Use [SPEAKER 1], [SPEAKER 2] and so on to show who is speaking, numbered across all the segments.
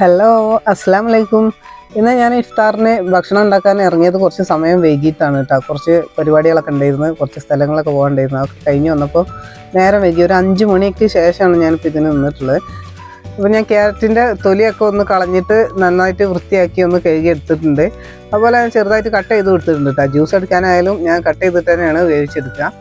[SPEAKER 1] Hello, അസ്സലാമു അലൈക്കും. ഇന്ന് ഞാൻ ഇഫ്താറിന് ഭക്ഷണം ഉണ്ടാക്കാൻ ഇറങ്ങിയത് കുറച്ച് സമയം വൈകിട്ടാണ് കേട്ടോ. കുറച്ച് പരിപാടികളൊക്കെ ഉണ്ടായിരുന്നു, കുറച്ച് സ്ഥലങ്ങളൊക്കെ പോകണ്ടായിരുന്നു. അതൊക്കെ കഴിഞ്ഞ് വന്നപ്പോൾ നേരം വൈകി. ഒരു 5 മണിക്ക് ശേഷമാണ് ഞാനിപ്പോൾ ഇതിന് നിന്നിട്ടുള്ളത്. അപ്പോൾ ഞാൻ ക്യാരറ്റിൻ്റെ തൊലിയൊക്കെ ഒന്ന് കളഞ്ഞിട്ട് നന്നായിട്ട് വൃത്തിയാക്കി ഒന്ന് കഴുകി എടുത്തിട്ടുണ്ട്. അതുപോലെ ഞാൻ ചെറുതായിട്ട് കട്ട് ചെയ്ത് കൊടുത്തിട്ടുണ്ട് കേട്ടോ. ജ്യൂസ് എടുക്കാനായാലും ഞാൻ കട്ട് ചെയ്തിട്ട് തന്നെയാണ് വേവിച്ചെടുക്കുക.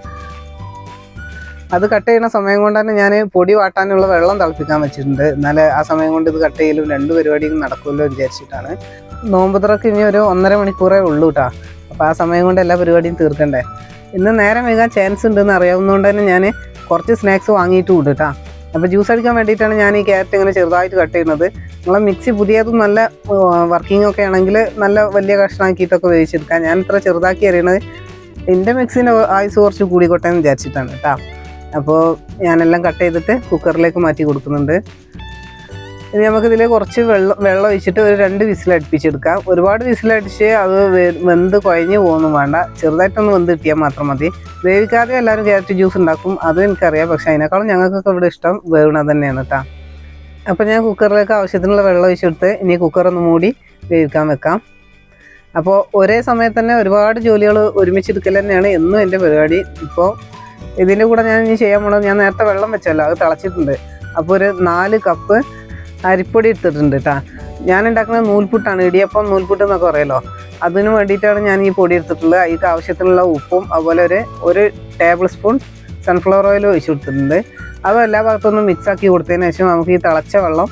[SPEAKER 1] അത് കട്ട് ചെയ്യുന്ന സമയം കൊണ്ട് തന്നെ ഞാൻ പൊടി വാട്ടാനുള്ള വെള്ളം തിളപ്പിക്കാൻ വെച്ചിട്ടുണ്ട്. എന്നാലേ ആ സമയം കൊണ്ട് ഇത് കട്ട് ചെയ്യലും 2 പരിപാടിയും നടക്കുമല്ലോ വിചാരിച്ചിട്ടാണ്. നോമ്പ് തുറക്ക് ഇനി ഒരു 1.5 മണിക്കൂറേ ഉള്ളൂ കേട്ടോ. അപ്പോൾ ആ സമയം കൊണ്ട് എല്ലാ പരിപാടിയും തീർക്കണ്ടേ. ഇന്ന് നേരം വൈകാൻ ചാൻസ് ഉണ്ടെന്ന് അറിയാവുന്നതുകൊണ്ട് തന്നെ ഞാൻ കുറച്ച് സ്നാക്സ് വാങ്ങിയിട്ട് വിടും കേട്ടോ. അപ്പോൾ ജ്യൂസ് അടിക്കാൻ വേണ്ടിയിട്ടാണ് ഞാൻ ഈ ക്യാരറ്റ് ഇങ്ങനെ ചെറുതായിട്ട് കട്ട് ചെയ്യുന്നത്. നിങ്ങളെ മിക്സി പുതിയതും നല്ല വർക്കിംഗ് ഒക്കെ ആണെങ്കിൽ നല്ല വലിയ കഷ്ണമാക്കിയിട്ടൊക്കെ വേവിച്ചെടുക്കാം. ഞാൻ ഇത്ര ചെറുതാക്കി അറിയണത് എൻ്റെ മിക്സിൻ്റെ ആയുസ് കുറച്ച് കൂടിക്കോട്ടെ എന്ന് വിചാരിച്ചിട്ടാണ് കേട്ടോ. അപ്പോൾ ഞാനെല്ലാം കട്ട് ചെയ്തിട്ട് കുക്കറിലേക്ക് മാറ്റി കൊടുക്കുന്നുണ്ട്. ഇനി നമുക്കിതിൽ കുറച്ച് വെള്ളം ഒഴിച്ചിട്ട് ഒരു 2 വിസിൽ അടുപ്പിച്ചെടുക്കാം. ഒരുപാട് വിസിലടിച്ച് അത് വെന്ത് കുഴഞ്ഞ് പോകുന്നു വേണ്ട, ചെറുതായിട്ടൊന്ന് വെന്ത് കിട്ടിയാൽ മാത്രം മതി. വേവിക്കാതെ എല്ലാവരും ക്യാരറ്റ് ജ്യൂസ് ഉണ്ടാക്കും, അതും എനിക്കറിയാം. പക്ഷേ അതിനേക്കാളും ഞങ്ങൾക്കൊക്കെ ഇവിടെ ഇഷ്ടം വേവണത് തന്നെയാണ് കേട്ടോ. അപ്പോൾ ഞാൻ കുക്കറിലേക്ക് ആവശ്യത്തിനുള്ള വെള്ളം ഒഴിച്ചെടുത്ത് ഇനി കുക്കറൊന്ന് മൂടി വേവിക്കാൻ വെക്കാം. അപ്പോൾ ഒരേ സമയത്ത് തന്നെ ഒരുപാട് ജോലികൾ ഒരുമിച്ചെടുക്കൽ തന്നെയാണ് എന്നും എൻ്റെ പരിപാടി. ഇപ്പോൾ ഇതിൻ്റെ കൂടെ ഞാൻ ഇനി ചെയ്യാൻ പോണത്, ഞാൻ നേരത്തെ വെള്ളം വെച്ചല്ലോ, അത് തിളച്ചിട്ടുണ്ട്. അപ്പോൾ ഒരു 4 കപ്പ് അരിപ്പൊടി എടുത്തിട്ടുണ്ട് കേട്ടോ. ഞാൻ ഉണ്ടാക്കുന്നത് നൂൽപുട്ടാണ്, ഇടിയപ്പം നൂൽപുട്ട് എന്നൊക്കെ പറയുമല്ലോ. അതിന് വേണ്ടിയിട്ടാണ് ഞാൻ ഈ പൊടി എടുത്തിട്ടുള്ളത്. അതിക്ക് ആവശ്യത്തിനുള്ള ഉപ്പും അതുപോലെ ഒരു ടേബിൾ സ്പൂൺ സൺഫ്ലവർ ഓയിൽ ഒഴിച്ച് കൊടുത്തിട്ടുണ്ട്. അത് എല്ലാ ഭാഗത്തൊന്നും മിക്സാക്കി കൊടുത്തതിന് ശേഷം നമുക്ക് ഈ തിളച്ച വെള്ളം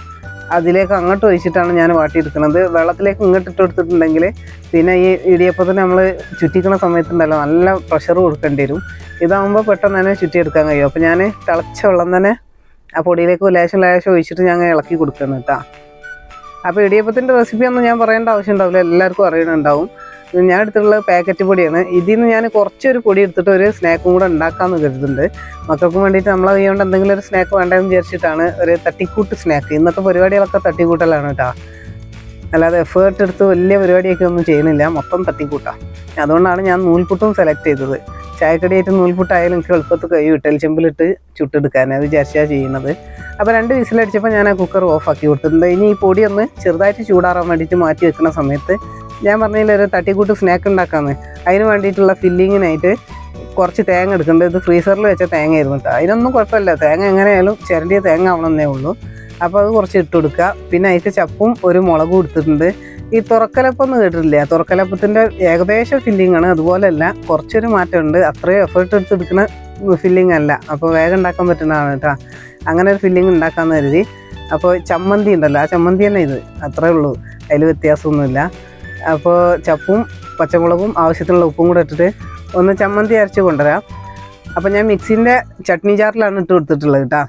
[SPEAKER 1] അതിലേക്ക് അങ്ങോട്ട് ഒഴിച്ചിട്ടാണ് ഞാൻ വാട്ടിയെടുക്കുന്നത്. വെള്ളത്തിലേക്ക് ഇങ്ങോട്ട് ഇട്ട് കൊടുത്തിട്ടുണ്ടെങ്കിൽ പിന്നെ ഈ ഇടിയപ്പത്തിന് നമ്മൾ ചുറ്റിക്കുന്ന സമയത്തുണ്ടല്ലോ നല്ല പ്രഷർ കൊടുക്കേണ്ടി വരും. ഇതാകുമ്പോൾ പെട്ടെന്ന് തന്നെ ചുറ്റിയെടുക്കാൻ കഴിയും. അപ്പോൾ ഞാൻ തിളച്ച വെള്ളം തന്നെ ആ പൊടിയിലേക്ക് ലേശം ഒഴിച്ചിട്ട് ഞാൻ ഇളക്കി കൊടുക്കുന്നു കേട്ടോ. അപ്പോൾ ഇടിയപ്പത്തിൻ്റെ റെസിപ്പിയൊന്നും ഞാൻ പറയേണ്ട ആവശ്യം ഉണ്ടാവില്ല, എല്ലാവർക്കും അറിയണുണ്ടാവും. ഞാൻ എടുത്തിട്ടുള്ളത് പാക്കറ്റ് പൊടിയാണ്. ഇതിൽ നിന്ന് ഞാൻ കുറച്ചൊരു പൊടി എടുത്തിട്ട് ഒരു സ്നാക്കും കൂടെ ഉണ്ടാക്കാമെന്ന് കരുതുന്നുണ്ട്. മക്കൾക്കും വേണ്ടിയിട്ട് നമ്മളെ കൈകൊണ്ട് എന്തെങ്കിലും ഒരു സ്നാക്ക് വേണ്ടതെന്ന് വിചാരിച്ചിട്ടാണ് ഒരു തട്ടിക്കൂട്ട് സ്നാക്ക്. ഇന്നത്തെ പരിപാടികളൊക്കെ തട്ടിക്കൂട്ടലാണ് കേട്ടോ, അല്ലാതെ എഫേർട്ട് എടുത്ത് വലിയ പരിപാടിയൊക്കെ ഒന്നും ചെയ്യുന്നില്ല, മൊത്തം തട്ടിക്കൂട്ടാണ്. അതുകൊണ്ടാണ് ഞാൻ നൂൽപുട്ടും സെലക്ട് ചെയ്തത്. ചായക്കടിയായിട്ട് നൂൽപുട്ടായാലും എനിക്ക് എളുപ്പത്തിൽ കഴിയും ഇട്ടൽ ചെമ്പിലിട്ട് ചുട്ടെടുക്കാൻ, അത് വിചാരിച്ചാൽ ചെയ്യുന്നത്. അപ്പോൾ 2 വിസിലടിച്ചപ്പോൾ ഞാൻ ആ കുക്കർ ഓഫാക്കി കൊടുത്തിട്ടുണ്ട്. ഇനി ഈ പൊടി ഒന്ന് ചെറുതായിട്ട് ചൂടാറാൻ വേണ്ടിയിട്ട് മാറ്റി വെക്കുന്ന സമയത്ത് ഞാൻ പറഞ്ഞതിൽ ഒരു തട്ടിക്കൂട്ട് സ്നാക്ക് ഉണ്ടാക്കാമെന്ന്. അതിന് വേണ്ടിയിട്ടുള്ള ഫില്ലിങ്ങിനായിട്ട് കുറച്ച് തേങ്ങ എടുക്കുന്നുണ്ട്. ഇത് ഫ്രീസറിൽ വെച്ച തേങ്ങ ആയിരുന്നു കേട്ടോ. അതിനൊന്നും കുഴപ്പമില്ല, തേങ്ങ എങ്ങനെയായാലും ചിരണ്ടിയ തേങ്ങ ആവണമെന്നേ ഉള്ളൂ. അപ്പോൾ അത് കുറച്ച് ഇട്ട് കൊടുക്കുക. പിന്നെ അതിക്ക് ചപ്പും ഒരു മുളകും എടുത്തിട്ടുണ്ട്. ഈ തുറക്കലപ്പം ഒന്നും കേട്ടിട്ടില്ല, തുറക്കലപ്പത്തിൻ്റെ ഏകദേശം ഫില്ലിംഗ് ആണ്. അതുപോലെയല്ല, കുറച്ചൊരു മാറ്റമുണ്ട്. അത്രയും എഫേർട്ട് എടുത്തെടുക്കുന്ന ഫില്ലിംഗ് അല്ല. അപ്പോൾ വേഗം ഉണ്ടാക്കാൻ പറ്റുന്നതാണ് കേട്ടോ. അങ്ങനെ ഒരു ഫില്ലിംഗ് ഉണ്ടാക്കാമെന്ന് കരുതി. അപ്പോൾ ചമ്മന്തി ഉണ്ടല്ലോ, ആ ചമ്മന്തി തന്നെ ഇത്, അത്രേ ഉള്ളൂ, അതിൽ വ്യത്യാസമൊന്നുമില്ല. അപ്പോൾ ചപ്പും പച്ചമുളകും ആവശ്യത്തിനുള്ള ഉപ്പും കൂടെ ഇട്ടിട്ട് ഒന്ന് ചമ്മന്തി അരച്ച് കൊണ്ടുവരാം. അപ്പോൾ ഞാൻ മിക്സിൻ്റെ ചട്നി ജാറിലാണ് ഇട്ട് കൊടുത്തിട്ടുള്ളത് കേട്ടോ.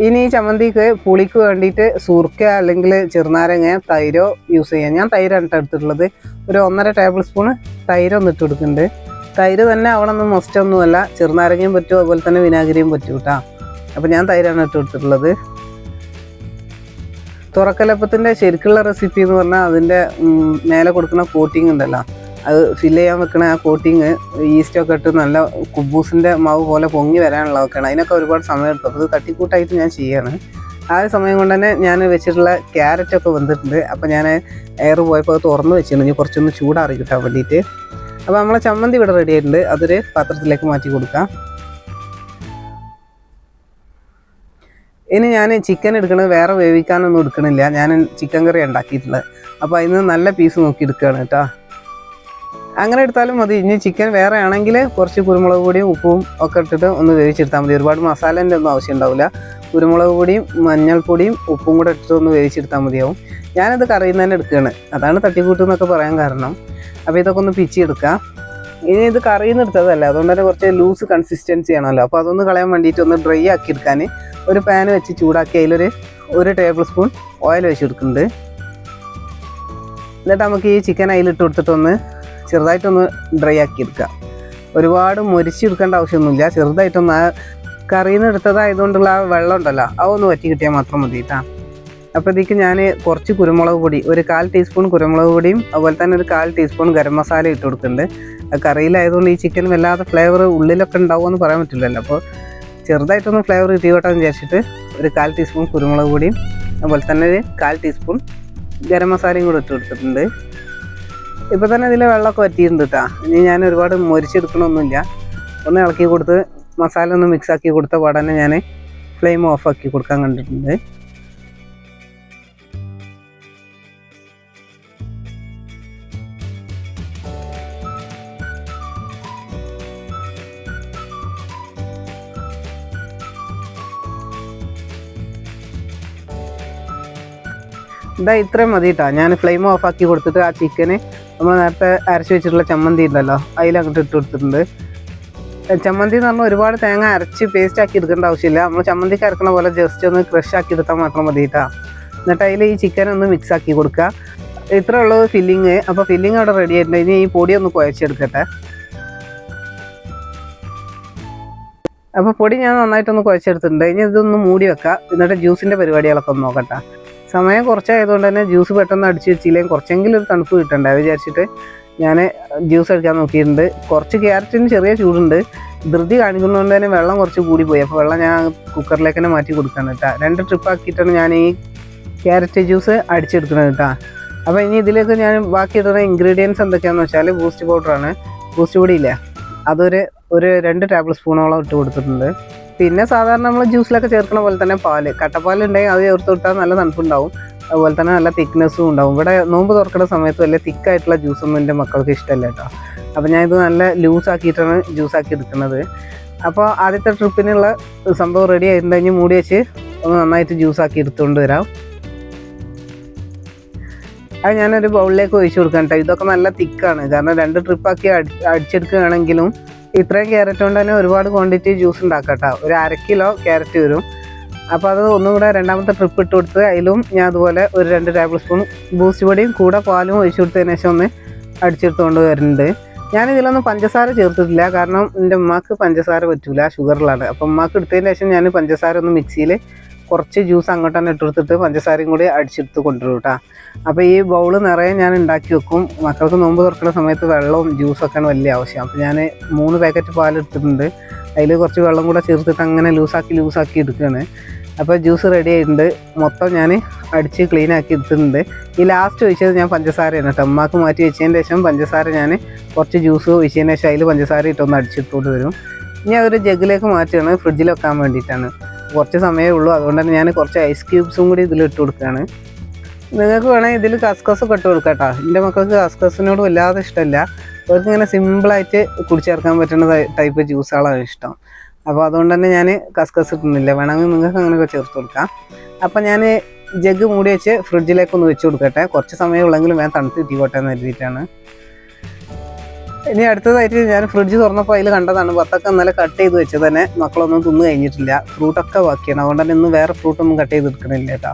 [SPEAKER 1] ഇനി ഈ ചമ്മന്തിക്ക് പുളിക്ക് വേണ്ടിയിട്ട് സുർക്ക അല്ലെങ്കിൽ ചെറുനാരങ്ങ തൈരോ യൂസ് ചെയ്യാം. ഞാൻ തൈരാണ് എടുത്തിട്ടുള്ളത്. ഒരു 1.5 ടേബിൾ സ്പൂണ് തൈരൊന്ന് ഇട്ട് കൊടുക്കുന്നുണ്ട്. തൈര് തന്നെ ആവണമെന്ന് മസ്റ്റൊന്നുമല്ല, ചെറുനാരങ്ങയും പറ്റും, അതുപോലെ തന്നെ വിനാഗിരിയും പറ്റും കേട്ടോ. അപ്പോൾ ഞാൻ തൈരാണ് ഇട്ട് കൊടുത്തിട്ടുള്ളത്. തുറക്കലപ്പത്തിൻ്റെ ശരിക്കുള്ള റെസിപ്പി എന്ന് പറഞ്ഞാൽ അതിൻ്റെ മേലെ കൊടുക്കുന്ന കോട്ടിങ് ഉണ്ടല്ലോ, അത് ഫില്ല് ചെയ്യാൻ വെക്കണ ആ കോട്ടിങ് ഈസ്റ്റൊക്കെ ഇട്ട് നല്ല കുബൂസിൻ്റെ മാവ് പോലെ പൊങ്ങി വരാനുള്ളതൊക്കെയാണ്. അതിനൊക്കെ ഒരുപാട് സമയം എടുക്കും. അപ്പോൾ അത് തട്ടിക്കൂട്ടായിട്ട് ഞാൻ ചെയ്യാണ്. ആ സമയം കൊണ്ട് തന്നെ ഞാൻ വെച്ചിട്ടുള്ള ക്യാരറ്റൊക്കെ വന്നിട്ടുണ്ട്. അപ്പോൾ ഞാൻ എയർ പോയപ്പോൾ അത് തുറന്ന് വെച്ചിട്ടുണ്ട്, ഇനി കുറച്ചൊന്ന് ചൂടാറി കിട്ടാൻ വേണ്ടിയിട്ട്. അപ്പോൾ നമ്മളെ ചമ്മന്തി ഇവിടെ റെഡി ആയിട്ടുണ്ട്. അതൊരു പാത്രത്തിലേക്ക് മാറ്റി കൊടുക്കാം. ഇനി ഞാൻ ചിക്കൻ എടുക്കണത് വേറെ വേവിക്കാനൊന്നും എടുക്കണില്ല, ഞാൻ ചിക്കൻ കറി ഉണ്ടാക്കിയിട്ടുള്ളത്. അപ്പോൾ അതിന് നല്ല പീസ് നോക്കി എടുക്കുകയാണ് കേട്ടോ. അങ്ങനെ എടുത്താലും മതി. ഇനി ചിക്കൻ വേറെ ആണെങ്കിൽ കുറച്ച് കുരുമുളക് പൊടിയും ഉപ്പും ഒക്കെ ഇട്ടിട്ട് ഒന്ന് വേവിച്ചെടുത്താൽ മതി. ഒരുപാട് മസാലേൻ്റെ ഒന്നും ആവശ്യം ഉണ്ടാവില്ല. കുരുമുളക് പൊടിയും മഞ്ഞൾപ്പൊടിയും ഉപ്പും കൂടെ ഇട്ടിട്ട് ഒന്ന് വേവിച്ചെടുത്താൽ മതിയാവും. ഞാനത് കറിയിൽ നിന്ന് തന്നെ എടുക്കുകയാണ്, അതാണ് തട്ടിക്കൂട്ട് എന്നൊക്കെ പറയാൻ കാരണം. അപ്പോൾ ഇതൊക്കെ ഒന്ന് പിച്ചെടുക്കാം. ഇനി ഇത് കറിയിൽ നിന്ന് എടുത്തതല്ല, അതുകൊണ്ട് തന്നെ കുറച്ച് ലൂസ് കൺസിസ്റ്റൻസി ആണല്ലോ. അപ്പോൾ അതൊന്ന് കളയാൻ വേണ്ടിയിട്ട് ഒന്ന് ഡ്രൈ ആക്കി എടുക്കാൻ ഒരു പാൻ വെച്ച് ചൂടാക്കി അതിലൊരു ടേബിൾ സ്പൂൺ ഓയിൽ വെച്ച് കൊടുക്കുന്നുണ്ട്. എന്നിട്ട് നമുക്ക് ഈ ചിക്കൻ അതിലിട്ട് കൊടുത്തിട്ടൊന്ന് ചെറുതായിട്ടൊന്ന് ഡ്രൈ ആക്കി എടുക്കുക. ഒരുപാട് മുരിച്ചെടുക്കേണ്ട ആവശ്യമൊന്നുമില്ല, ചെറുതായിട്ടൊന്ന് ആ കറിയിൽ നിന്ന് എടുത്തതായതുകൊണ്ടുള്ള ആ വെള്ളം ഉണ്ടല്ലോ അതൊന്ന് വറ്റി കിട്ടിയാൽ മാത്രം മതി കേട്ടോ. അപ്പോൾ ഇതിലേക്ക് ഞാൻ കുറച്ച് കുരുമുളക് പൊടി, ഒരു 1/4 ടീസ്പൂൺ കുരുമുളക് പൊടിയും അതുപോലെ തന്നെ ഒരു 1/4 ടീസ്പൂൺ ഗരം മസാല ഇട്ട് കൊടുക്കുന്നുണ്ട്. കറിയിലായതുകൊണ്ട് ഈ ചിക്കൻ വല്ലാതെ ഫ്ലേവർ ഉള്ളിലൊക്കെ ഉണ്ടാവുമെന്ന് പറയാൻ പറ്റില്ലല്ലോ. അപ്പോൾ ചെറുതായിട്ടൊന്ന് ഫ്ലേവർ കിട്ടിയോട്ടെന്ന് വിചാരിച്ചിട്ട് ഒരു 1/4 ടീസ്പൂൺ കുരുമുളക് പൊടിയും അതുപോലെ തന്നെ ഒരു 1/4 ടീസ്പൂൺ ഗരം മസാലയും കൂടെ ഇട്ട് കൊടുത്തിട്ടുണ്ട്. ഇപ്പോൾ തന്നെ ഇതിൽ വെള്ളമൊക്കെ വറ്റിയിട്ടുണ്ട് കേട്ടോ. ഇനി ഞാൻ ഒരുപാട് മൊരിച്ചെടുക്കണമൊന്നുമില്ല. ഒന്ന് ഇളക്കി കൊടുത്ത് മസാല ഒന്ന് മിക്സാക്കി കൊടുത്ത പാടന്നെ ഞാൻ ഫ്ലെയിം ഓഫാക്കി കൊടുക്കാൻ കണ്ടിട്ടുണ്ട്. ഇതാ ഇത്രയും മതി കേട്ടോ. ഞാൻ ഫ്ലെയിം ഓഫാക്കി കൊടുത്തിട്ട് ആ ചിക്കന് നമ്മൾ നേരത്തെ അരച്ച് വെച്ചിട്ടുള്ള ചമ്മന്തി ഉണ്ടല്ലോ അതിലങ്ങോട്ട് ഇട്ട് കൊടുത്തിട്ടുണ്ട്. ചമ്മന്തി എന്ന് പറഞ്ഞാൽ ഒരുപാട് തേങ്ങ അരച്ച് പേസ്റ്റ് ആക്കി എടുക്കേണ്ട ആവശ്യമില്ല. നമ്മൾ ചമ്മന്തിക്ക് അരക്കണ പോലെ ജസ്റ്റ് ഒന്ന് ക്രഷ് ആക്കി എടുത്താൽ മാത്രം മതി കേട്ടോ. എന്നിട്ട് അതിൽ ഈ ചിക്കൻ ഒന്ന് മിക്സ് ആക്കി കൊടുക്കുക. ഇത്ര ഉള്ളത് ഫില്ലിങ്. അപ്പോൾ ഫില്ലിങ് അവിടെ റെഡി ആയിട്ടുണ്ട്. ഇനി ഈ പൊടി ഒന്ന് കുഴച്ചെടുക്കട്ടെ. അപ്പോൾ പൊടി ഞാൻ നന്നായിട്ടൊന്ന് കുഴച്ചെടുത്തിട്ടുണ്ട്. ഇനി ഇതൊന്ന് മൂടി വെക്കാം. എന്നിട്ട് ജ്യൂസിൻ്റെ പരിപാടികളൊക്കെ ഒന്ന് നോക്കട്ടെ. സമയം കുറച്ചായതുകൊണ്ട് തന്നെ ജ്യൂസ് പെട്ടെന്ന് അടിച്ച് വെച്ചില്ലെങ്കിൽ കുറച്ചെങ്കിലും ഒരു തണുപ്പ് കിട്ടണ്ടേ അത് വിചാരിച്ചിട്ട് ഞാൻ ജ്യൂസ് എടുക്കാൻ നോക്കിയിട്ടുണ്ട്. കുറച്ച് ക്യാരറ്റിന് ചെറിയ ചൂടുണ്ട്. ധൃതി കാണിക്കുന്നതുകൊണ്ട് തന്നെ വെള്ളം കുറച്ച് കൂടി പോയി. അപ്പോൾ വെള്ളം ഞാൻ കുക്കറിലേക്ക് തന്നെ മാറ്റി കൊടുക്കുകയാണ് കേട്ടോ. 2 ട്രിപ്പാക്കിയിട്ടാണ് ഞാൻ ഈ ക്യാരറ്റ് ജ്യൂസ് അടിച്ചെടുക്കുന്നത് കേട്ടോ. അപ്പോൾ ഇനി ഇതിലേക്ക് ഞാൻ ബാക്കി ഇടുന്ന ഇൻഗ്രീഡിയൻസ് എന്തൊക്കെയാണെന്ന് വെച്ചാൽ ബൂസ്റ്റ് പൗഡറാണ്. ബൂസ്റ്റ് പൊടിയില്ലേ അതൊരു 2 ടേബിൾ സ്പൂണോളം ഇട്ട് കൊടുത്തിട്ടുണ്ട്. പിന്നെ സാധാരണ നമ്മൾ ജ്യൂസിലൊക്കെ ചേർക്കുന്ന പോലെ തന്നെ കട്ടപ്പാലുണ്ടെങ്കിൽ അത് ചേർത്ത് കൊടുത്താൽ നല്ല തണുപ്പുണ്ടാവും. അതുപോലെ തന്നെ നല്ല തിക്നെസ്സും ഉണ്ടാവും. ഇവിടെ നോമ്പ് തുറക്കുന്ന സമയത്ത് വലിയ തിക്കായിട്ടുള്ള ജ്യൂസൊന്നും എൻ്റെ മക്കൾക്ക് ഇഷ്ടമല്ല കേട്ടോ. അപ്പോൾ ഞാനിത് നല്ല ലൂസാക്കിയിട്ടാണ് ജ്യൂസാക്കി എടുക്കുന്നത്. അപ്പോൾ ആദ്യത്തെ ട്രിപ്പിനുള്ള സംഭവം റെഡി ആയിട്ടുണ്ട്. കഴിഞ്ഞ് മൂടി വെച്ച് ഒന്ന് നന്നായിട്ട് ജ്യൂസാക്കി എടുത്തുകൊണ്ട് വരാം. അത് ഞാനൊരു ബൗളിലേക്ക് ഒഴിച്ചു കൊടുക്കാം കേട്ടോ. ഇതൊക്കെ നല്ല തിക്കാണ്. കാരണം 2 ട്രിപ്പാക്കി അടിച്ചെടുക്കുകയാണെങ്കിലും ഇത്രയും ക്യാരറ്റ് കൊണ്ട് തന്നെ ഒരുപാട് ക്വാണ്ടിറ്റി ജ്യൂസ് ഉണ്ടാക്കാം കേട്ടോ. ഒരു 1/2 കിലോ ക്യാരറ്റ് വരും. അപ്പോൾ അത് ഒന്നും കൂടെ രണ്ടാമത്തെ ട്രിപ്പ് ഇട്ട് കൊടുത്ത് അതിലും ഞാൻ അതുപോലെ ഒരു 2 ടേബിൾ സ്പൂൺ ബൂസ്റ്റ് പൊടിയും കൂടെ പാലും ഒഴിച്ചു കൊടുത്തതിന് ശേഷം ഒന്ന് അടിച്ചെടുത്തുകൊണ്ട് വരുന്നുണ്ട്. ഞാനിതിലൊന്നും പഞ്ചസാര ചേർത്തിട്ടില്ല. കാരണം എൻ്റെ ഉമ്മാക്ക് പഞ്ചസാര പറ്റില്ല, ഷുഗറിലാണ്. അപ്പം ഉമ്മാക്ക് എടുത്തതിന് ശേഷം ഞാൻ പഞ്ചസാര ഒന്ന് മിക്സിയിൽ കുറച്ച് ജ്യൂസ് അങ്ങോട്ട് തന്നെ ഇട്ട് കൊടുത്തിട്ട് പഞ്ചസാരയും കൂടി അടിച്ചെടുത്ത് കൊണ്ടുവരും കേട്ടോ. അപ്പോൾ ഈ ബൗൾ നിറയെ ഞാൻ ഉണ്ടാക്കി വെക്കും. മക്കൾക്ക് നോമ്പ് തുറക്കുന്ന സമയത്ത് വെള്ളവും ജ്യൂസൊക്കെയാണ് വലിയ ആവശ്യം. അപ്പോൾ ഞാൻ 3 പാക്കറ്റ് പാലെടുത്തിട്ടുണ്ട്. അതിൽ കുറച്ച് വെള്ളം കൂടെ ചേർത്തിട്ട് അങ്ങനെ ലൂസാക്കി എടുക്കുകയാണ്. അപ്പോൾ ജ്യൂസ് റെഡി ആയിട്ടുണ്ട്. മൊത്തം ഞാൻ അടിച്ച് ക്ലീൻ ആക്കി എടുത്തിട്ടുണ്ട്. ഈ ലാസ്റ്റ് ഒഴിച്ചത് ഞാൻ പഞ്ചസാരയാണ് കേട്ടോ. ഉമ്മാക്ക് മാറ്റി വെച്ചതിന് ശേഷം പഞ്ചസാര ഞാൻ കുറച്ച് ജ്യൂസ് ഒഴിച്ചതിന് ശേഷം അതിൽ പഞ്ചസാര ഇട്ടൊന്ന് അടിച്ചിട്ടുകൊണ്ട് വരും. ഇനി അതൊരു ജഗ്ഗിലേക്ക് മാറ്റുകയാണ്. ഫ്രിഡ്ജിൽ വെക്കാൻ വേണ്ടിയിട്ടാണ്. കുറച്ച് സമയമേ ഉള്ളൂ. അതുകൊണ്ട് തന്നെ ഞാൻ കുറച്ച് ഐസ് ക്യൂബ്സും കൂടി ഇതിൽ ഇട്ട് കൊടുക്കുകയാണ്. നിങ്ങൾക്ക് വേണമെങ്കിൽ ഇതിൽ കസ്കസൊക്കെ ഇട്ട് കൊടുക്കാം കേട്ടോ. എൻ്റെ മക്കൾക്ക് കസ്കസിനോട് വല്ലാതെ ഇഷ്ടമല്ല. അവർക്ക് ഇങ്ങനെ സിമ്പിളായിട്ട് കുടിച്ചേർക്കാൻ പറ്റുന്ന ടൈപ്പ് ജ്യൂസുകളാണ് ഇഷ്ടം. അപ്പോൾ അതുകൊണ്ട് തന്നെ ഞാൻ കസ്കസ് ഇട്ടുന്നില്ല. വേണമെങ്കിൽ നിങ്ങൾക്ക് അങ്ങനെയൊക്കെ ചേർത്ത് കൊടുക്കാം. അപ്പോൾ ഞാൻ ജഗ് മൂടി വെച്ച് ഫ്രിഡ്ജിലേക്കൊന്ന് വെച്ച് കൊടുക്കട്ടെ. കുറച്ച് സമയമുള്ളെങ്കിലും ഞാൻ തണുത്ത് കിട്ടിക്കോട്ടെ എന്ന് കരുതിയിട്ടാണ്. ഇനി അടുത്തതായിട്ട് ഞാൻ ഫ്രിഡ്ജ് തുറന്നപ്പോൾ അതിൽ കണ്ടതാണ് ബത്തക്ക ഇന്നലെ കട്ട് ചെയ്ത് വെച്ചത് തന്നെ മക്കളൊന്നും തിന്ന് കഴിഞ്ഞിട്ടില്ല. ഫ്രൂട്ടൊക്കെ ബാക്കിയാണ്. അതുകൊണ്ട് തന്നെ ഇന്ന് വേറെ ഫ്രൂട്ടൊന്നും കട്ട് ചെയ്ത് എടുക്കണില്ല കേട്ടോ.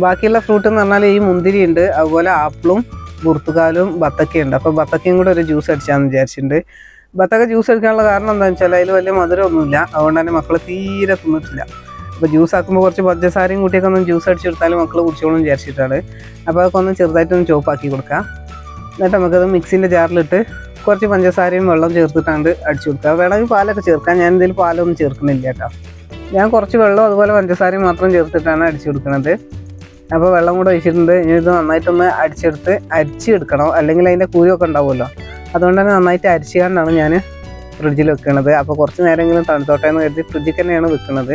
[SPEAKER 1] ബാക്കിയുള്ള ഫ്രൂട്ട് എന്ന് പറഞ്ഞാൽ ഈ മുന്തിരി ഉണ്ട്, അതുപോലെ ആപ്പിളും പുർത്തുകാലും ബത്തക്കയുണ്ട്. അപ്പോൾ ബത്തക്കയും കൂടെ ഒരു ജ്യൂസ് അടിച്ചാന്ന് വിചാരിച്ചിട്ടുണ്ട്. ബത്തക്ക ജ്യൂസ് എടുക്കാനുള്ള കാരണം എന്താണെന്ന് വെച്ചാൽ അതിൽ വലിയ മധുരമൊന്നുമില്ല. അതുകൊണ്ട് തന്നെ മക്കൾ തീരെ തിന്നിട്ടില്ല. അപ്പോൾ ജ്യൂസ് ആക്കുമ്പോൾ കുറച്ച് പഞ്ചസാരയും കൂട്ടിയൊക്കെ ഒന്ന് ജ്യൂസ് അടിച്ചെടുത്താലും മക്കൾ കുടിച്ചോളും വിചാരിച്ചിട്ടാണ്. അപ്പോൾ അതൊക്കെ ഒന്ന് ചെറുതായിട്ടൊന്ന് ചോപ്പാക്കി കൊടുക്കാം. എന്നിട്ട് നമുക്കത് മിക്സിൻ്റെ ജാറിലിട്ട് കുറച്ച് പഞ്ചസാരയും വെള്ളം ചേർത്തിട്ടാണ്ട് അടിച്ചു കൊടുക്കുക. വേണമെങ്കിൽ പാലൊക്കെ ചേർക്കാം. ഞാൻ ഇതിൽ പാലൊന്നും ചേർക്കുന്നില്ല കേട്ടോ. ഞാൻ കുറച്ച് വെള്ളം അതുപോലെ പഞ്ചസാരയും മാത്രം ചേർത്തിട്ടാണ് അടിച്ചു കൊടുക്കുന്നത്. അപ്പോൾ വെള്ളം കൂടെ ഒഴിച്ചിട്ടുണ്ട്. ഇനി ഇത് നന്നായിട്ടൊന്ന് അരിച്ചെടുക്കണം. അല്ലെങ്കിൽ അതിൻ്റെ കുരുവൊക്കെ ഉണ്ടാവുമല്ലോ. അതുകൊണ്ട് തന്നെ നന്നായിട്ട് അരിച്ചുകൊണ്ടാണ് ഞാൻ ഫ്രിഡ്ജിൽ വെക്കുന്നത്. അപ്പോൾ കുറച്ച് നേരമെങ്കിലും തണുത്തോട്ടെ എന്ന് കരുതി ഫ്രിഡ്ജിൽ തന്നെയാണ് വെക്കുന്നത്.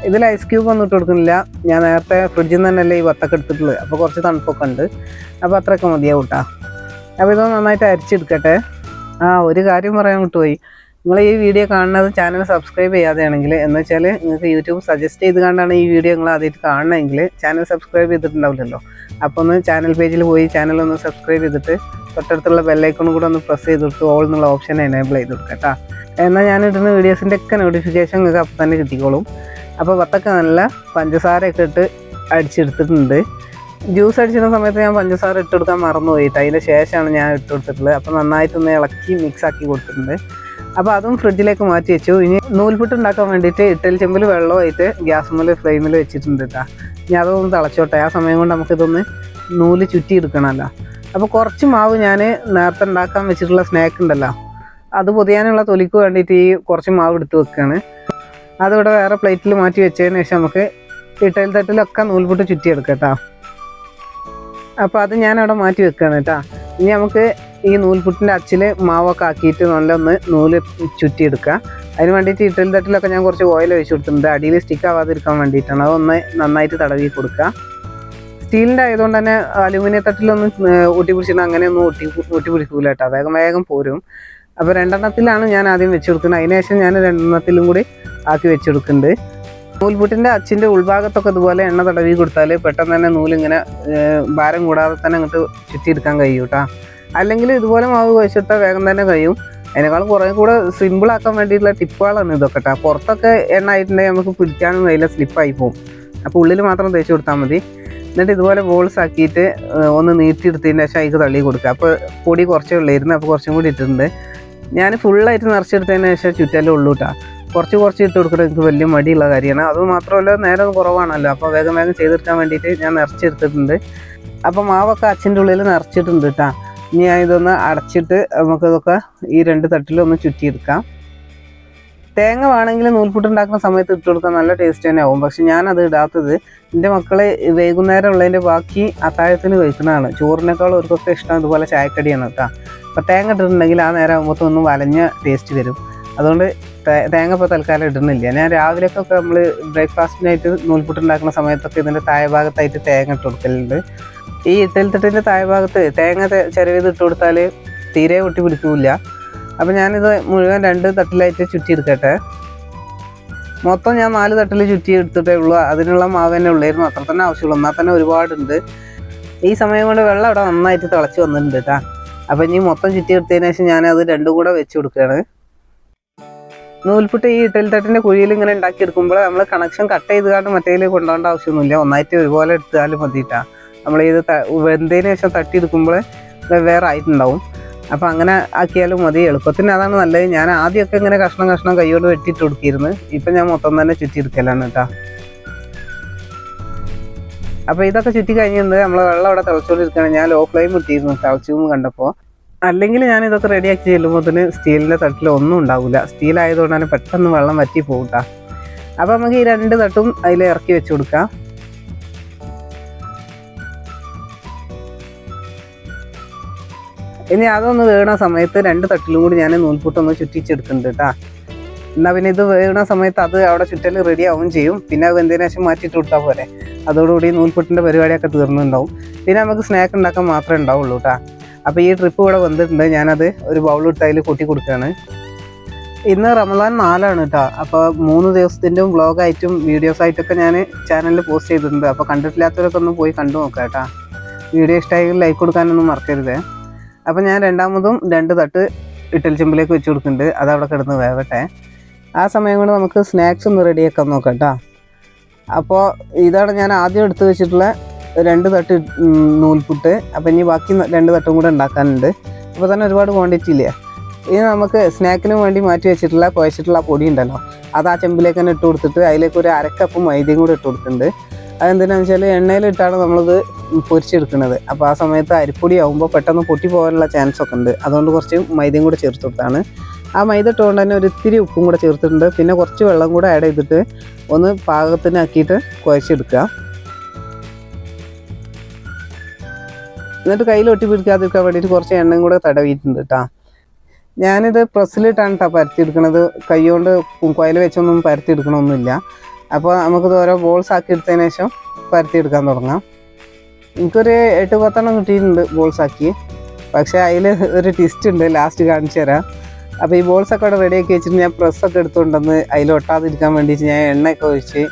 [SPEAKER 1] ഇതിൽ ഐസ് ക്യൂബ് ഒന്നും ഇട്ട് കൊടുക്കുന്നില്ല. ഞാൻ നേരത്തെ ഫ്രിഡ്ജിൽ നിന്ന് തന്നെയല്ലേ ഈ വത്തക്ക എടുത്തിട്ടുള്ളത്. അപ്പോൾ കുറച്ച് തണുപ്പൊക്കെ ഉണ്ട്. അപ്പോൾ അത്രയൊക്കെ മതിയാവും കേട്ടോ. അപ്പോൾ ഇത് നന്നായിട്ട് അരിച്ചെടുക്കട്ടെ. ഒരു കാര്യം പറയാൻ വിട്ടുപോയി. നിങ്ങൾ ഈ വീഡിയോ കാണുന്നത് ചാനൽ സബ്സ്ക്രൈബ് ചെയ്യാതെയാണെങ്കിൽ, എന്ന് വെച്ചാൽ നിങ്ങൾക്ക് യൂട്യൂബ് സജസ്റ്റ് ചെയ്ത് കണ്ടാണ് ഈ വീഡിയോ നിങ്ങൾ ആദ്യമായിട്ട് കാണണമെങ്കിൽ ചാനൽ സബ്സ്ക്രൈബ് ചെയ്തിട്ടുണ്ടാവില്ലല്ലോ. അപ്പോൾ ഒന്ന് ചാനൽ പേജിൽ പോയി ചാനൽ ഒന്ന് സബ്സ്ക്രൈബ് ചെയ്തിട്ട് തൊട്ടടുത്തുള്ള ബെല്ലൈക്കണും കൂടെ ഒന്ന് പ്രസ് ചെയ്ത് കൊടുത്ത് ഓൾ എന്നുള്ള ഓപ്ഷൻ എനേബിൾ ചെയ്ത് കൊടുക്കുക കേട്ടോ. എന്നാൽ ഞാനിടുന്ന വീഡിയോസിൻ്റെ ഒക്കെ നോട്ടിഫിക്കേഷൻ നിങ്ങൾക്ക് അപ്പോൾ തന്നെ കിട്ടിക്കോളും. അപ്പോൾ വത്തക്ക നല്ല പഞ്ചസാരയൊക്കെ ഇട്ട് അടിച്ചെടുത്തിട്ടുണ്ട്. ജ്യൂസ് അടിച്ചിരുന്ന സമയത്ത് ഞാൻ പഞ്ചസാര ഇട്ട് കൊടുക്കാൻ മറന്നുപോയിട്ട് അതിൻ്റെ ശേഷമാണ് ഞാൻ ഇട്ട് കൊടുത്തിട്ടുള്ളത്. അപ്പോൾ നന്നായിട്ടൊന്ന് ഇളക്കി മിക്സാക്കി കൊടുത്തിട്ടുണ്ട്. അപ്പോൾ അതും ഫ്രിഡ്ജിലേക്ക് മാറ്റി വെച്ചു. ഇനി നൂൽപുട്ട് ഉണ്ടാക്കാൻ വേണ്ടിയിട്ട് ഇട്ടൽ ചെമ്പിൽ വെള്ളമായിട്ട് ഗ്യാസ് ഫ്ലെയിമിൽ വെച്ചിട്ടുണ്ട് കേട്ടോ. ഇനി അതൊന്ന് തിളച്ചോട്ടെ. ആ സമയം കൊണ്ട് നമുക്കിതൊന്ന് നൂല് ചുറ്റി എടുക്കണമല്ലോ. അപ്പോൾ കുറച്ച് മാവ് ഞാൻ നേരത്തെ ഉണ്ടാക്കാൻ വെച്ചിട്ടുള്ള സ്നാക്ക് ഉണ്ടല്ലോ, അത് പൊതിയാനുള്ള തൊലിക്ക് വേണ്ടിയിട്ട് ഈ കുറച്ച് മാവ് എടുത്ത് വെക്കുകയാണ്. അതിവിടെ വേറെ പ്ലേറ്റിൽ മാറ്റി വെച്ചതിന് ശേഷം നമുക്ക് ഇട്ടൽ തട്ടിലൊക്കെ നൂൽപുട്ട് ചുറ്റിയെടുക്കാം കേട്ടോ. അപ്പോൾ അത് ഞാനവിടെ മാറ്റി വെക്കുകയാണ് കേട്ടോ. ഇനി നമുക്ക് ഈ നൂൽപുട്ടിൻ്റെ അച്ചിൽ മാവൊക്കെ ആക്കിയിട്ട് നല്ലൊന്ന് നൂല് ചുറ്റിയെടുക്കുക. അതിന് വേണ്ടിയിട്ട് ഇഡ്ഡലി തട്ടിലൊക്കെ ഞാൻ കുറച്ച് ഓയിൽ ഒഴിച്ച് കൊടുത്തിട്ടുണ്ട്, അടിയിൽ സ്റ്റിക്ക് ആവാതിരിക്കാൻ വേണ്ടിയിട്ടാണ്. അതൊന്ന് നന്നായിട്ട് തടവി കൊടുക്കുക. സ്റ്റീലിൻ്റെ ആയതുകൊണ്ട് തന്നെ അലുമിനിയം തട്ടിലൊന്നും ഒട്ടി പിടിച്ചിട്ട് അങ്ങനെയൊന്നും ഒട്ടി പിടിക്കൂല കേട്ടോ, വേഗം വേഗം പോരും. അപ്പോൾ 2എണ്ണത്തിലാണ് ഞാൻ ആദ്യം വെച്ച് കൊടുക്കുന്നത്. അതിന് ശേഷം ഞാൻ 2എണ്ണത്തിലും കൂടി ആക്കി വെച്ച് കൊടുക്കുന്നുണ്ട്. നൂൽപുട്ടിൻ്റെ അച്ചിൻ്റെ ഉൾഭാഗത്തൊക്കെ ഇതുപോലെ എണ്ണ തടവി കൊടുത്താൽ പെട്ടെന്ന് തന്നെ നൂലിങ്ങനെ ഭാരം കൂടാതെ തന്നെ അങ്ങോട്ട് ചുറ്റിയെടുക്കാൻ കഴിയും കേട്ടോ. അല്ലെങ്കിൽ ഇതുപോലെ മാവ് കുഴച്ചിട്ടാൽ വേഗം തന്നെ കഴിയും. അതിനേക്കാളും കുറേ കൂടെ സിമ്പിളാക്കാൻ വേണ്ടിയിട്ടുള്ള ടിപ്പുകളാണ് ഇതൊക്കെ കേട്ടോ. പുറത്തൊക്കെ എണ്ണ ആയിട്ടുണ്ടെങ്കിൽ നമുക്ക് പിടിക്കാനും കഴിയില്ല, സ്ലിപ്പായി പോകും. അപ്പോൾ ഉള്ളിൽ മാത്രം തേച്ച് കൊടുത്താൽ മതി. എന്നിട്ട് ഇതുപോലെ ബോൾസ് ആക്കിയിട്ട് ഒന്ന് നീട്ടിയെടുത്തതിന് ശേഷം അതിലേക്ക് തള്ളി കൊടുക്കുക. അപ്പോൾ പൊടി കുറച്ചേ ഉള്ളായിരുന്നു, അപ്പോൾ കുറച്ചും കൂടി ഇട്ടിട്ടുണ്ട്. ഞാൻ ഫുള്ളായിട്ട് നിറച്ചെടുത്തതിന് ശേഷം ചുറ്റലേ ഉള്ളൂ കേട്ടോ. കുറച്ച് ഇട്ട് കൊടുക്കുന്നത് എനിക്ക് വലിയ മടിയുള്ള കാര്യമാണ്. അത് മാത്രമല്ല നേരം കുറവാണല്ലോ, അപ്പോൾ വേഗം വേഗം ചെയ്തെടുക്കാൻ വേണ്ടിയിട്ട് ഞാൻ നിറച്ചെടുത്തിട്ടുണ്ട്. അപ്പോൾ മാവൊക്കെ അച്ഛൻ്റെ ഉള്ളിൽ നിറച്ചിട്ടുണ്ട് കേട്ടോ. ഇനി ഞാൻ ഇതൊന്ന് അടച്ചിട്ട് നമുക്കിതൊക്കെ ഈ 2 തട്ടിലൊന്ന് ചുറ്റിയെടുക്കാം. തേങ്ങ വേണമെങ്കിൽ നൂൽപുട്ടുണ്ടാക്കുന്ന സമയത്ത് ഇട്ട് കൊടുക്കാൻ നല്ല ടേസ്റ്റ് തന്നെ ആവും. പക്ഷെ ഞാനത് ഇടാത്തത് എൻ്റെ മക്കളെ വൈകുന്നേരം ഉള്ളതിൻ്റെ ബാക്കി അത്താഴത്തിന് കഴിക്കുന്നതാണ്. ചോറിനേക്കാളും അവർക്കൊക്കെ ഇഷ്ടം ഇതുപോലെ ചായക്കടിയാണ് കേട്ടോ. അപ്പോൾ തേങ്ങ ഇട്ടിട്ടുണ്ടെങ്കിൽ ആ നേരം ആകുമ്പോൾ ഒന്നും വലഞ്ഞ ടേസ്റ്റ് വരും. അതുകൊണ്ട് തേങ്ങ ഇപ്പോൾ തൽക്കാലം ഇടുന്നില്ല. ഞാൻ രാവിലെയൊക്കെ നമ്മൾ ബ്രേക്ക്ഫാസ്റ്റിനായിട്ട് നൂൽപുട്ടുണ്ടാക്കുന്ന സമയത്തൊക്കെ ഇതിൻ്റെ താഴെ ഭാഗത്തായിട്ട് തേങ്ങ ഇട്ട് കൊടുക്കലുണ്ട്. ഈ ഇഡ്ഡലിത്തട്ടിൻ്റെ താഴെ ഭാഗത്ത് തേങ്ങ ചിരവിത് ഇട്ട് കൊടുത്താൽ തീരെ ഒട്ടി പിടിക്കില്ല. അപ്പോൾ ഞാനിത് മുഴുവൻ 2 തട്ടിലായിട്ട് ചുറ്റിയെടുക്കട്ടെ. മൊത്തം ഞാൻ 4 തട്ടിൽ ചുറ്റി എടുത്തിട്ടേ ഉള്ളൂ. അതിനുള്ള മാവ് തന്നെ ഉള്ളായിരുന്നു, അത്ര തന്നെ ആവശ്യമുള്ളൂ. എന്നാൽ തന്നെ ഒരുപാടുണ്ട്. ഈ സമയം കൊണ്ട് വെള്ളം അവിടെ നന്നായിട്ട് തിളച്ച് വന്നിട്ടുണ്ട് കേട്ടോ. അപ്പോൾ ഇനി മൊത്തം ചുറ്റി എടുത്തതിന് ശേഷം ഞാനത് 2 കൂടെ വെച്ച് കൊടുക്കുകയാണ്. നൂൽപുട്ട് ഈ ഇഡ്ഡലിത്തട്ടിൻ്റെ കുഴിയിൽ ഇങ്ങനെ ഉണ്ടാക്കിയെടുക്കുമ്പോൾ നമ്മൾ കണക്ഷൻ കട്ട് ചെയ്ത് കൊണ്ട് മറ്റേതിൽ കൊണ്ടുപോകേണ്ട ആവശ്യമൊന്നുമില്ല. ഒന്നായിട്ട് ഒരുപോലെ എടുത്താലും മതിയിട്ടാ. നമ്മൾ ഇത് വെന്തതിന് ശേഷം തട്ടിയെടുക്കുമ്പോൾ വേറെ ആയിട്ടുണ്ടാവും. അപ്പോൾ അങ്ങനെ ആക്കിയാലും മതി, എളുപ്പത്തിന് അതാണ് നല്ലത്. ഞാൻ ആദ്യമൊക്കെ ഇങ്ങനെ കഷ്ണം കൈയോട് വെട്ടിയിട്ട് കൊടുക്കിയിരുന്നു. ഇപ്പം ഞാൻ മൊത്തം തന്നെ ചുറ്റിയെടുക്കലാണ് കേട്ടോ. അപ്പോൾ ഇതൊക്കെ ചുറ്റി കഴിഞ്ഞിട്ടുണ്ട്. നമ്മൾ വെള്ളം അവിടെ തിളച്ചുകൊണ്ടിരിക്കുകയാണ്. ഞാൻ ലോ ഫ്ലെയിം ഇട്ടിരുന്നു തിളച്ചു കണ്ടപ്പോൾ. അല്ലെങ്കിൽ ഞാൻ ഇതൊക്കെ റെഡിയാക്കി ചെല്ലുമ്പോൾ തന്നെ സ്റ്റീലിൻ്റെ തട്ടിൽ ഒന്നും ഉണ്ടാവില്ല. സ്റ്റീലായതുകൊണ്ട് തന്നെ പെട്ടെന്ന് വെള്ളം വറ്റി പോകും കേട്ടോ. അപ്പോൾ നമുക്ക് ഈ 2 തട്ടും അതിൽ ഇറക്കി വെച്ച് കൊടുക്കാം. ഇനി അതൊന്ന് വേണ സമയത്ത് 2 തട്ടിലും കൂടി ഞാൻ നൂൽപുട്ടൊന്ന് ചുറ്റിച്ചെടുക്കുന്നുണ്ട് കേട്ടോ. എന്നാൽ പിന്നെ ഇത് വേണ സമയത്ത് അത് അവിടെ ചുറ്റൽ റെഡി ആവുകയും ചെയ്യും. പിന്നെ അത് വെന്തതിന് ശേഷം മാറ്റിയിട്ട് കൊടുത്താൽ പോരെ. അതോടുകൂടി നൂൽപുട്ടിൻ്റെ പരിപാടിയൊക്കെ തീർന്നുണ്ടാവും. പിന്നെ നമുക്ക് സ്നാക്ക് ഉണ്ടാക്കാൻ മാത്രമേ ഉണ്ടാവുള്ളൂ കേട്ടോ. അപ്പോൾ ഈ ട്രിപ്പ് ഇവിടെ വന്നിട്ടുണ്ട്. ഞാനത് ഒരു ബൗളിട്ട് അതിൽ കൊട്ടി കൊടുക്കുകയാണ്. ഇന്ന് റമദാൻ 4 കേട്ടോ. അപ്പോൾ 3 ദിവസത്തിൻ്റെ വ്ളോഗായിട്ടും വീഡിയോസായിട്ടൊക്കെ ഞാൻ ചാനലിൽ പോസ്റ്റ് ചെയ്തിട്ടുണ്ട്. അപ്പോൾ കണ്ടിട്ടില്ലാത്തവരൊക്കെ ഒന്ന് പോയി കണ്ടു നോക്കാം കേട്ടോ. വീഡിയോ ഇഷ്ടമായെങ്കിൽ ലൈക്ക് കൊടുക്കാനൊന്നും മറക്കരുത്. അപ്പോൾ ഞാൻ രണ്ടാമതും 2 തട്ട് ഇഡ്ഡലി ചെമ്പിലേക്ക് വെച്ച് കൊടുക്കുന്നുണ്ട്. അതവിടെ കിടന്ന് വേവട്ടെ. ആ സമയം കൊണ്ട് നമുക്ക് സ്നാക്സ് ഒന്ന് റെഡിയാക്കാൻ നോക്കാം കേട്ടോ. അപ്പോൾ ഇതാണ് ഞാൻ ആദ്യം എടുത്ത് വെച്ചിട്ടുള്ള 2 തട്ട് നൂൽപുട്ട്. അപ്പോൾ ഇനി ബാക്കി 2 തട്ടും കൂടെ ഉണ്ടാക്കാനുണ്ട്. അപ്പോൾ തന്നെ ഒരുപാട് ക്വാണ്ടിറ്റി ഇല്ലേ. ഇനി നമുക്ക് സ്നാക്കിന് വേണ്ടി മാറ്റി വെച്ചിട്ടുള്ള കുഴച്ചിട്ടുള്ള പൊടി ഉണ്ടല്ലോ, അത് ആ ചെമ്പിലേക്ക് തന്നെ ഇട്ട് കൊടുത്തിട്ട് അതിലേക്ക് ഒരു 1/2 കപ്പ് മൈദയും കൂടെ ഇട്ട് കൊടുക്കുന്നുണ്ട്. അതെന്തിനാണെന്ന് വെച്ചാൽ എണ്ണയിലിട്ടാണ് നമ്മളിത് പൊരിച്ചെടുക്കുന്നത്. അപ്പോൾ ആ സമയത്ത് അരിപ്പൊടി ആകുമ്പോൾ പെട്ടെന്ന് പൊട്ടി പോകാനുള്ള ചാൻസ് ഒക്കെ ഉണ്ട്. അതുകൊണ്ട് കുറച്ച് മൈദയും കൂടെ ചേർത്ത് കൊടുത്താണ്. ആ മൈദ ഇട്ടുകൊണ്ട് തന്നെ ഒരു ഇത്തിരി ഉപ്പും കൂടെ ചേർത്തിട്ടുണ്ട്. പിന്നെ കുറച്ച് വെള്ളം കൂടെ ആഡ് ചെയ്തിട്ട് ഒന്ന് പാകത്തിനാക്കിയിട്ട് കുഴച്ചെടുക്കുക. എന്നിട്ട് കയ്യിൽ ഒട്ടി പിടിക്കാതിരിക്കാൻ വേണ്ടിയിട്ട് കുറച്ച് എണ്ണയും കൂടെ തടവിയിട്ടുണ്ട് കേട്ടോ. ഞാനിത് പ്രസ്സിലിട്ടാണ് കേട്ടോ പരത്തിയെടുക്കണത്. കൈ കൊണ്ട് കുഴൽ വെച്ചൊന്നും പരത്തിയെടുക്കണമൊന്നുമില്ല. അപ്പോൾ നമുക്കിത് ഓരോ ബോൾസ് ആക്കി എടുത്തതിന് ശേഷം പരത്തിയെടുക്കാൻ തുടങ്ങാം. എനിക്കൊരു 8-10 കിട്ടിയിട്ടുണ്ട് ബോൾസാക്കി. പക്ഷേ അതിൽ ഒരു ട്വിസ്റ്റ് ഉണ്ട്, ലാസ്റ്റ് കാണിച്ചു തരാം. അപ്പോൾ ഈ ബോൾസൊക്കെ അവിടെ റെഡിയാക്കി വെച്ചിട്ട് ഞാൻ പ്രസ്സൊക്കെ എടുത്തുകൊണ്ടെന്ന് അതിൽ ഒട്ടാതിരിക്കാൻ വേണ്ടിയിട്ട് ഞാൻ എണ്ണയൊക്കെ ഒഴിച്ച്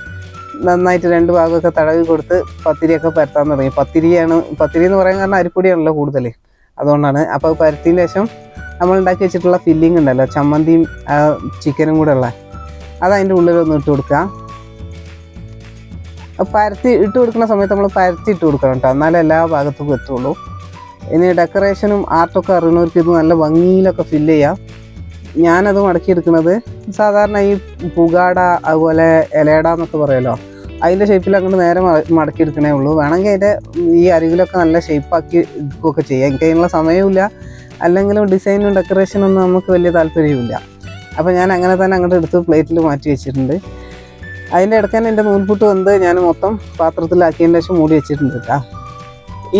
[SPEAKER 1] നന്നായിട്ട് 2 ഭാഗമൊക്കെ തടവി കൊടുത്ത് പത്തിരിയൊക്കെ പരത്താൻ തുടങ്ങി. പത്തിരി എന്ന് പറയാൻ കാരണം അരിപ്പൊടിയാണല്ലോ കൂടുതൽ, അതുകൊണ്ടാണ്. അപ്പോൾ പരത്തിയതിന് ശേഷം നമ്മൾ ഉണ്ടാക്കി വെച്ചിട്ടുള്ള ഫില്ലിംഗ് ഉണ്ടല്ലോ, ചമ്മന്തിയും ചിക്കനും കൂടെ ഉള്ള, അത് അതിൻ്റെ ഉള്ളിലൊന്ന് ഇട്ട് കൊടുക്കുക. പരത്തി ഇട്ട് കൊടുക്കുന്ന സമയത്ത് നമ്മൾ പരത്തി ഇട്ട് കൊടുക്കണം കേട്ടോ, എന്നാലേ എല്ലാ ഭാഗത്തും എത്തുള്ളൂ. ഇനി ഡെക്കറേഷനും ആർട്ടൊക്കെ അറിയുന്നവർക്ക് ഇത് നല്ല ഭംഗിയിലൊക്കെ ഫില്ല് ചെയ്യാം. ഞാനത് മടക്കിയെടുക്കുന്നത് സാധാരണ ഈ പുകാട അതുപോലെ ഇലയട എന്നൊക്കെ പറയുമല്ലോ, അതിൻ്റെ ഷേപ്പിൽ അങ്ങോട്ട് നേരെ മടക്കിയെടുക്കണേ ഉള്ളൂ. വേണമെങ്കിൽ അതിൻ്റെ ഈ അരികിലൊക്കെ നല്ല ഷേപ്പാക്കി എടുക്കുകയൊക്കെ ചെയ്യാം. എനിക്ക് അതിനുള്ള സമയമില്ല, അല്ലെങ്കിലും ഡിസൈനും ഡെക്കറേഷനൊന്നും നമുക്ക് വലിയ താല്പര്യമില്ല. അപ്പോൾ ഞാൻ അങ്ങനെ തന്നെ അങ്ങോട്ട് എടുത്ത് പ്ലേറ്റിൽ മാറ്റി വെച്ചിട്ടുണ്ട്. അതിൻ്റെ ഇടയ്ക്ക് തന്നെ എൻ്റെ നൂൽപുട്ട് വന്ന് ഞാൻ മൊത്തം പാത്രത്തിലാക്കിയതിന് ശേഷം മൂടി വെച്ചിട്ടുണ്ട് കേട്ടോ.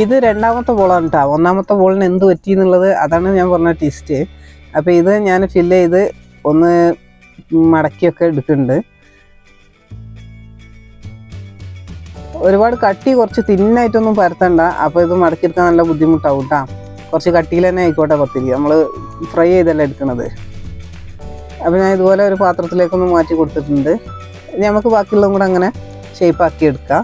[SPEAKER 1] ഇത് രണ്ടാമത്തെ ബോളാണ് കേട്ടോ. ഒന്നാമത്തെ ബോളിന് എന്ത് പറ്റി എന്നുള്ളത് അതാണ് ഞാൻ പറഞ്ഞ ട്വിസ്റ്റ്. അപ്പോൾ ഇത് ഞാൻ ഫില്ല് ചെയ്ത് ഒന്ന് മടക്കിയൊക്കെ എടുക്കുന്നുണ്ട്. ഒരുപാട് കട്ടി കുറച്ച് തിന്നായിട്ടൊന്നും പരത്തണ്ട. അപ്പോൾ ഇത് മടക്കിയെടുക്കാൻ നല്ല ബുദ്ധിമുട്ടാവും കേട്ടോ. കുറച്ച് കട്ടിയിൽ തന്നെ ആയിക്കോട്ടെ പത്തിരി, നമ്മൾ ഫ്രൈ ചെയ്തല്ലേ എടുക്കുന്നത്. അപ്പോൾ ഞാൻ ഇതുപോലെ ഒരു പാത്രത്തിലേക്കൊന്ന് മാറ്റി കൊടുത്തിട്ടുണ്ട്. ഇനി നമുക്ക് ബാക്കിയുള്ളതും കൂടെ അങ്ങനെ ഷേപ്പാക്കി എടുക്കാം.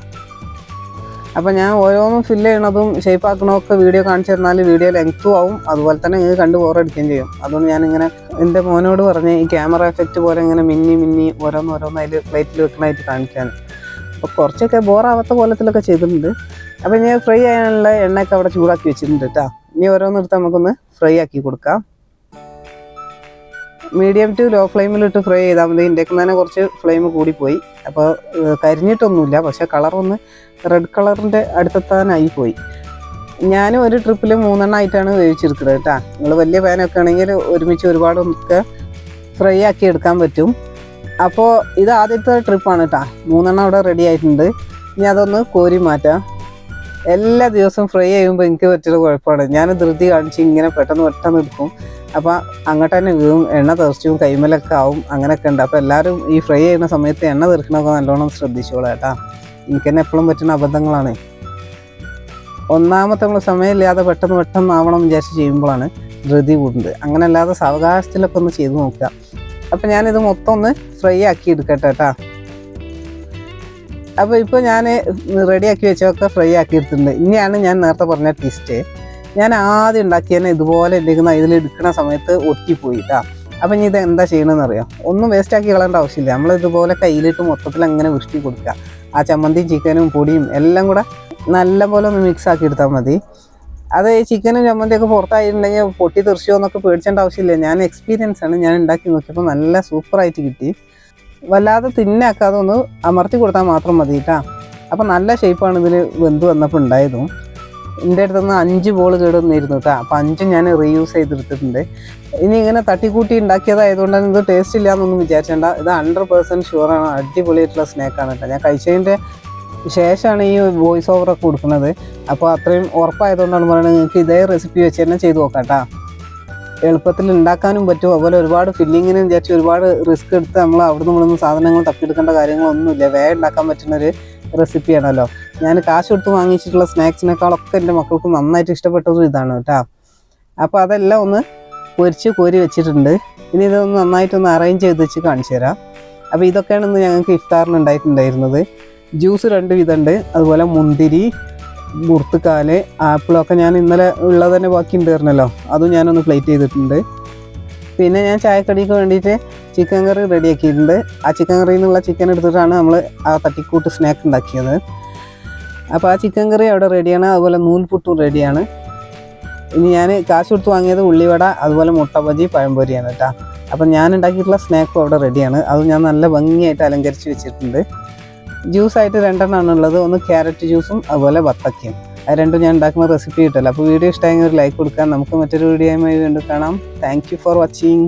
[SPEAKER 1] അപ്പോൾ ഞാൻ ഓരോന്നും ഫില്ല് ചെയ്യണതും ഷേപ്പ് ആക്കണമൊക്കെ വീഡിയോ കാണിച്ചു തന്നാൽ വീഡിയോ ലെങ്ത്തും ആവും, അതുപോലെ തന്നെ നിങ്ങൾക്ക് കണ്ട് ബോറടിക്കുകയും ചെയ്യും. അതുകൊണ്ട് ഞാനിങ്ങനെ എൻ്റെ മോനോട് പറഞ്ഞ് ഈ ക്യാമറ എഫക്റ്റ് പോലെ ഇങ്ങനെ മിന്നി ഓരോന്നോരോന്ന് അതിൽ പ്ലേറ്റിൽ വെക്കണമായിട്ട് കാണിക്കാൻ. അപ്പോൾ കുറച്ചൊക്കെ ബോറാവാത്ത കോലത്തിലൊക്കെ ചെയ്തിട്ടുണ്ട്. അപ്പോൾ ഞാൻ ഫ്രൈ ചെയ്യാനുള്ള എണ്ണയൊക്കെ അവിടെ ചൂടാക്കി വെച്ചിട്ടുണ്ട് കേട്ടോ. ഇനി ഓരോന്നെടുത്ത് നമുക്കൊന്ന് ഫ്രൈ ആക്കി കൊടുക്കാം. മീഡിയം ടു ലോ ഫ്ലെയിമിലിട്ട് ഫ്രൈ ചെയ്താൽ മതി. ഇതിൻ്റെയൊക്കെ തന്നെ കുറച്ച് ഫ്ലെയിം കൂടിപ്പോയി. അപ്പോൾ കരിഞ്ഞിട്ടൊന്നുമില്ല, പക്ഷേ കളറൊന്ന് റെഡ് കളറിൻ്റെ അടുത്തെത്താനായി പോയി. ഞാനും ഒരു ട്രിപ്പിൽ 3 എണ്ണമായിട്ടാണ് വേവിച്ചെടുക്കുന്നത് കേട്ടോ. നിങ്ങൾ വലിയ പാനൊക്കെ ആണെങ്കിൽ ഒരുമിച്ച് ഒരുപാടൊക്കെ ഫ്രൈ ആക്കി എടുക്കാൻ പറ്റും. അപ്പോൾ ഇത് ആദ്യത്തെ ട്രിപ്പാണ് കേട്ടോ. 3 എണ്ണം അവിടെ റെഡി ആയിട്ടുണ്ട്. ഇനി അതൊന്ന് കോരി മാറ്റാം. എല്ലാ ദിവസവും ഫ്രൈ ചെയ്യുമ്പോൾ എനിക്ക് പറ്റിയൊരു കുഴപ്പമാണ്, ഞാൻ ധൃതി കാണിച്ച് ഇങ്ങനെ പെട്ടെന്ന് എടുക്കും. അപ്പോൾ അങ്ങോട്ട് തന്നെ വീഴും, എണ്ണ തെറിച്ചും കൈമലൊക്കെ ആവും, അങ്ങനെയൊക്കെ ഉണ്ട്. അപ്പോൾ എല്ലാവരും ഈ ഫ്രൈ ചെയ്യുന്ന സമയത്ത് എണ്ണ തെറിക്കണമൊക്കെ നല്ലോണം ശ്രദ്ധിച്ചോളാം കേട്ടോ. എനിക്ക് തന്നെ എപ്പോഴും പറ്റുന്ന അബദ്ധങ്ങളാണ്. ഒന്നാമത്തെ നമ്മൾ സമയമില്ലാതെ പെട്ടെന്ന് ആവണം വിചാരിച്ച് ചെയ്യുമ്പോഴാണ് ധൃതി കൂടുന്നത്. അങ്ങനെ അല്ലാതെ സാവകാശത്തിലൊക്കെ ഒന്ന് ചെയ്ത് നോക്കുക. അപ്പോൾ ഞാനിത് മൊത്തം ഒന്ന് ഫ്രൈ ആക്കി എടുക്കട്ടെ കേട്ടോ. അപ്പോൾ ഇപ്പോൾ ഞാൻ റെഡിയാക്കി വെച്ചതൊക്കെ ഫ്രൈ ആക്കി എടുത്തിട്ടുണ്ട്. ഇനിയാണ് ഞാൻ നേരത്തെ പറഞ്ഞ ട്വിസ്റ്റ്. ഞാൻ ആദ്യം ഉണ്ടാക്കിയതന്നെ ഇതുപോലെ എടുക്കുന്ന ഇതിലെടുക്കുന്ന സമയത്ത് ഒട്ടിപ്പോയി കേട്ടോ. അപ്പം ഇനി ഇത് എന്താ ചെയ്യണമെന്ന് അറിയാം. ഒന്നും വേസ്റ്റാക്കി കളയേണ്ട ആവശ്യമില്ല. നമ്മളിതുപോലെ കയ്യിലിട്ട് മൊത്തത്തിൽ അങ്ങനെ വൃഷ്ടി കൊടുക്കുക. ആ ചമ്മന്തിയും ചിക്കനും പൊടിയും എല്ലാം കൂടെ നല്ലപോലെ ഒന്ന് മിക്സ് ആക്കി എടുത്താൽ മതി. അത് ഈ ചിക്കനും ചമ്മന്തിയൊക്കെ പുറത്തായിട്ടുണ്ടെങ്കിൽ പൊട്ടി തെറിച്ചോ എന്നൊക്കെ പേടിച്ചേണ്ട ആവശ്യമില്ല. ഞാൻ എക്സ്പീരിയൻസ് ആണ്, ഞാൻ ഉണ്ടാക്കി നോക്കിയപ്പോൾ നല്ല സൂപ്പറായിട്ട് കിട്ടി. വല്ലാതെ തിന്നാക്കാതെ ഒന്ന് അമർത്തി കൊടുത്താൽ മാത്രം മതി കേട്ടോ. അപ്പം നല്ല ഷേപ്പാണ് ഇതിൽ വെന്ത് വന്നപ്പോൾ ഉണ്ടായതും. എൻ്റെ അടുത്തുനിന്ന് 5 ബോൾ കേടുവന്നിരുന്നു കേട്ടോ. അപ്പോൾ 5 ഞാൻ റീയൂസ് ചെയ്തെടുത്തിട്ടുണ്ട്. ഇനി ഇങ്ങനെ തട്ടിക്കൂട്ടി ഉണ്ടാക്കിയതായതുകൊണ്ട് തന്നെ ഇത് ടേസ്റ്റ് ഇല്ല എന്നൊന്നും വിചാരിച്ചേണ്ട. ഇത് 100% ഷുവറാണ്, അടിപൊളിയായിട്ടുള്ള സ്നാക്കാണ് കേട്ടോ. ഞാൻ കഴിച്ചതിൻ്റെ ശേഷമാണ് ഈ വോയിസ് ഓവറൊക്കെ കൊടുക്കുന്നത്. അപ്പോൾ അത്രയും ഉറപ്പായതുകൊണ്ടാണ് പറയുന്നത്. നിങ്ങൾക്ക് ഇതേ റെസിപ്പി വെച്ച് തന്നെ ചെയ്ത് നോക്കാം കേട്ടോ. എളുപ്പത്തിൽ ഉണ്ടാക്കാനും പറ്റും. അതുപോലെ ഒരുപാട് ഫില്ലിങ്ങിന് വിചാരിച്ച് ഒരുപാട് റിസ്ക് എടുത്ത് നമ്മൾ അവിടെ നിന്ന് സാധനങ്ങൾ തപ്പിയെടുക്കേണ്ട കാര്യങ്ങളൊന്നുമില്ല. വേഗം ഉണ്ടാക്കാൻ പറ്റുന്നൊരു റെസിപ്പിയാണല്ലോ. ഞാൻ കാശ് കൊടുത്ത് വാങ്ങിച്ചിട്ടുള്ള സ്നാക്സിനേക്കാളൊക്കെ എൻ്റെ മക്കൾക്ക് നന്നായിട്ട് ഇഷ്ടപ്പെട്ടതും ഇതാണ് കേട്ടോ. അപ്പോൾ അതെല്ലാം ഒന്ന് പൊരിച്ച് കോരി വെച്ചിട്ടുണ്ട്. ഇനി ഇതൊന്ന് നന്നായിട്ടൊന്ന് അറേഞ്ച് ചെയ്ത് വെച്ച് കാണിച്ചു തരാം. അപ്പോൾ ഇതൊക്കെയാണ് ഇന്ന് ഞങ്ങൾക്ക് ഇഫ്താറിന് ഉണ്ടായിട്ടുണ്ടായിരുന്നത്. ജ്യൂസ് 2 വിധമുണ്ട്. അതുപോലെ മുന്തിരി, ബുർത്തുക്കാല്, ആപ്പിളൊക്കെ ഞാൻ ഇന്നലെ ഉള്ളത് തന്നെ ബാക്കി ഉണ്ടായിരുന്നല്ലോ, അതും ഞാനൊന്ന് പ്ലേറ്റ് ചെയ്തിട്ടുണ്ട്. പിന്നെ ഞാൻ ചായക്കടിക്ക് വേണ്ടിയിട്ട് ചിക്കൻ കറി റെഡിയാക്കിയിട്ടുണ്ട്. ആ ചിക്കൻ കറിയിൽ നിന്നുള്ള ചിക്കൻ എടുത്തിട്ടാണ് നമ്മൾ ആ തട്ടിക്കൂട്ട് സ്നാക്ക് ഉണ്ടാക്കിയത്. അപ്പോൾ ആ ചിക്കൻ കറി അവിടെ റെഡിയാണ്. അതുപോലെ നൂൽപുട്ടും റെഡിയാണ്. ഇനി ഞാൻ കാശ് കൊടുത്ത് വാങ്ങിയത് ഉള്ളിവട, അതുപോലെ മുട്ട ബജി, പഴംപൊരിയാണ് കേട്ടോ. അപ്പം ഞാൻ ഉണ്ടാക്കിയിട്ടുള്ള സ്നാക്കും അവിടെ റെഡിയാണ്. അത് ഞാൻ നല്ല ഭംഗിയായിട്ട് അലങ്കരിച്ച് വെച്ചിട്ടുണ്ട്. ജ്യൂസായിട്ട് 2 എണ്ണമാണ് ഉള്ളത്. ഒന്ന് ക്യാരറ്റ് ജ്യൂസും അതുപോലെ ബത്തക്കയും. അത് രണ്ടും ഞാൻ ഉണ്ടാക്കുന്ന റെസിപ്പി കിട്ടില്ല. അപ്പോൾ വീഡിയോ ഇഷ്ടമായെങ്കിൽ ഒരു ലൈക്ക് കൊടുക്കാം. നമുക്ക് മറ്റൊരു വീഡിയോയുമായി വീണ്ടും കാണാം. Thank you for watching.